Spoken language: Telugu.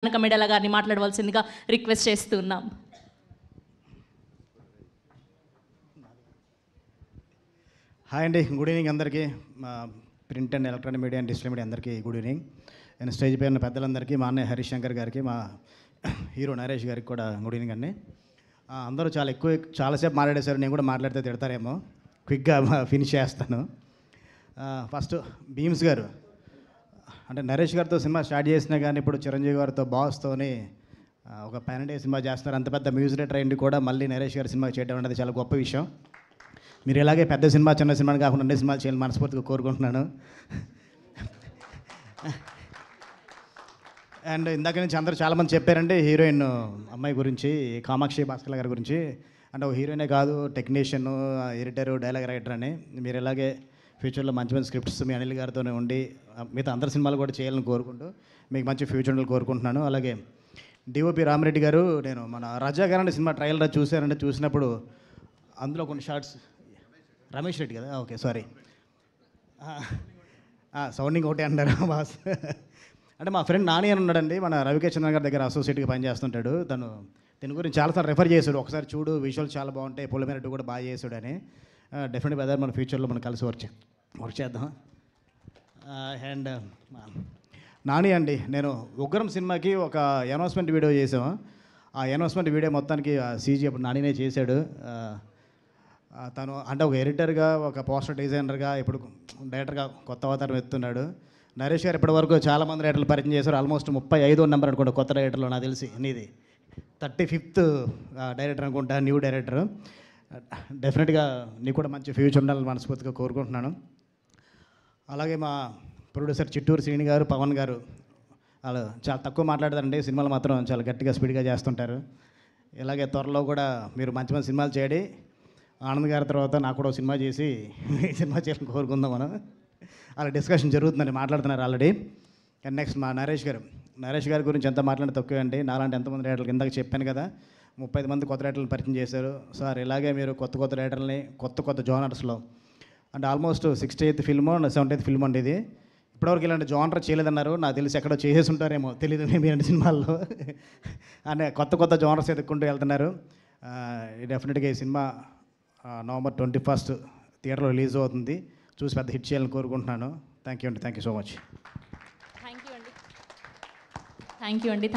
కమిడల గారిని మాట్లాడవలసిందిగా రిక్వెస్ట్ చేస్తున్నాం. హాయ్ అండి, గుడ్ ఈవినింగ్ అందరికీ. మా print and electronic media and digital media అందరికీ గుడ్ ఈవినింగ్. నేను స్టేజ్ పై ఉన్న పెద్దలందరికీ, మా అన్నయ్య హరీష్ శంకర్ గారికి, మా హీరో నరేష్ గారికి కూడా గుడ్ ఈవినింగ్ అండి. అందరూ చాలాసేపు మాట్లాడేశారు. నేను కూడా మాట్లాడితే తిడతారేమో, క్విక్గా ఫినిష్ చేస్తాను. ఫస్ట్ భీమ్స్ గారు, అంటే నరేష్ గారితో సినిమా స్టార్ట్ చేసినా కానీ ఇప్పుడు చిరంజీవి గారితో బాస్తోని ఒక పాన్ ఇండియా సినిమా చేస్తున్నారు. అంత పెద్ద మ్యూజిక్ డైరెక్టర్ అయింది కూడా మళ్ళీ నరేష్ గారి సినిమా చేయడం అనేది చాలా గొప్ప విషయం. మీరు ఇలాగే పెద్ద సినిమా చిన్న సినిమాని కాకుండా అన్ని సినిమాలు చేయాలని మనస్ఫూర్తిగా కోరుకుంటున్నాను. అండ్ ఇందాక నుంచి అందరూ చాలామంది చెప్పారండి హీరోయిన్ అమ్మాయి గురించి, కామాక్షి భాస్కర్ గారి గురించి. అంటే ఒక హీరోయినే కాదు, టెక్నీషియన్, ఎడిటర్, డైలాగ్ రైటర్ అని. మీరు ఇలాగే ఫ్యూచర్లో మంచి మంచి స్క్రిప్ట్స్ మీ అనిల్ గారితోనే ఉండి మిగతా అందరి సినిమాలు కూడా చేయాలని కోరుకుంటూ మీకు మంచి ఫ్యూచర్ కోరుకుంటున్నాను. అలాగే డిఓపి రామిరెడ్డి గారు, నేను మన రజా గారు సినిమా ట్రయల్ చూశానంటే, చూసినప్పుడు అందులో కొన్ని షార్ట్స్, రమేష్ రెడ్డి కదా, ఓకే సారీ, సౌండింగ్ ఒకటే అంటారు బాస్. అంటే మా ఫ్రెండ్ నాని అని ఉన్నాడండి, మన రవికే చంద్ర గారి దగ్గర అసోసియేట్గా పనిచేస్తుంటాడు. దీని గురించి చాలాసార్లు రెఫర్ చేశాడు, ఒకసారి చూడు విజువల్ చాలా బాగుంటాయి, పొలిమేరట్టు కూడా బాగా చేశాడు అని. డెఫినెట్గా అదే మన ఫ్యూచర్లో మనం కలిసి వర్క్ చేద్దాం. అండ్ నాని అండి, నేను ఉగ్రం సినిమాకి ఒక అనౌన్స్మెంట్ వీడియో చేసాము. ఆ అనౌన్స్మెంట్ వీడియో మొత్తానికి సీజీ అప్పుడు నానినే చేశాడు. తను అంటే ఒక ఎడిటర్గా, ఒక పోస్టర్ డిజైనర్గా, ఇప్పుడు డైరెక్టర్గా కొత్త అవతారం ఎత్తున్నాడు. నరేష్ గారు ఇప్పటివరకు చాలామంది రైటర్లు పరిచయం చేశారు. ఆల్మోస్ట్ 35వ నెంబర్ అనుకుంటా కొత్త డైరెక్టర్లో, నాకు తెలిసి నీది 35th డైరెక్టర్ అనుకుంటా, న్యూ డైరెక్టర్. డెఫినెట్గా నీకు కూడా మంచి ఫ్యూచర్ ఉండాలని మనస్ఫూర్తిగా కోరుకుంటున్నాను. అలాగే మా ప్రొడ్యూసర్ చిట్టూరు శ్రీని గారు, పవన్ గారు, వాళ్ళు చాలా తక్కువ మాట్లాడతారండి, సినిమాలు మాత్రం చాలా గట్టిగా స్పీడ్గా చేస్తుంటారు. ఇలాగే త్వరలో కూడా మీరు మంచి మంచి సినిమాలు చేయండి. ఆనంద్ గారి తర్వాత నాకు కూడా సినిమా చేసి సినిమా చేయాలని కోరుకుందాం మనం. అలా డిస్కషన్ జరుగుతుందని మాట్లాడుతున్నారు ఆల్రెడీ. అండ్ నెక్స్ట్ మా నరేష్ గారి గురించి ఎంత మాట్లాడితే తక్కువ అండి. నాలాంటి ఎంతమంది రైటర్లు ఇందాక చెప్పాను కదా, 35 మంది కొత్త రైటర్లను పరిచయం చేశారు సార్. ఇలాగే మీరు కొత్త రైటర్లని కొత్త జోనర్స్లో, అంటే ఆల్మోస్ట్ 68th ఫిల్మో 70th ఫిల్మ్ అండి ఇది. ఇప్పటివరకు ఇలాంటి జోనర్ చేయలేదన్నారు. నాకు తెలిసి ఎక్కడో చేసేసి ఉంటారేమో, తెలియదు మీరు సినిమాల్లో. అంటే కొత్త జోనర్స్ ఎదుక్కుంటూ వెళ్తున్నారు. డెఫినెట్గా ఈ సినిమా November 21st థియేటర్లో రిలీజ్ అవుతుంది. చూసి పెద్ద హిట్ చేయాలని కోరుకుంటున్నాను. థ్యాంక్ యూ అండి, thank you so much. Thank you అండి.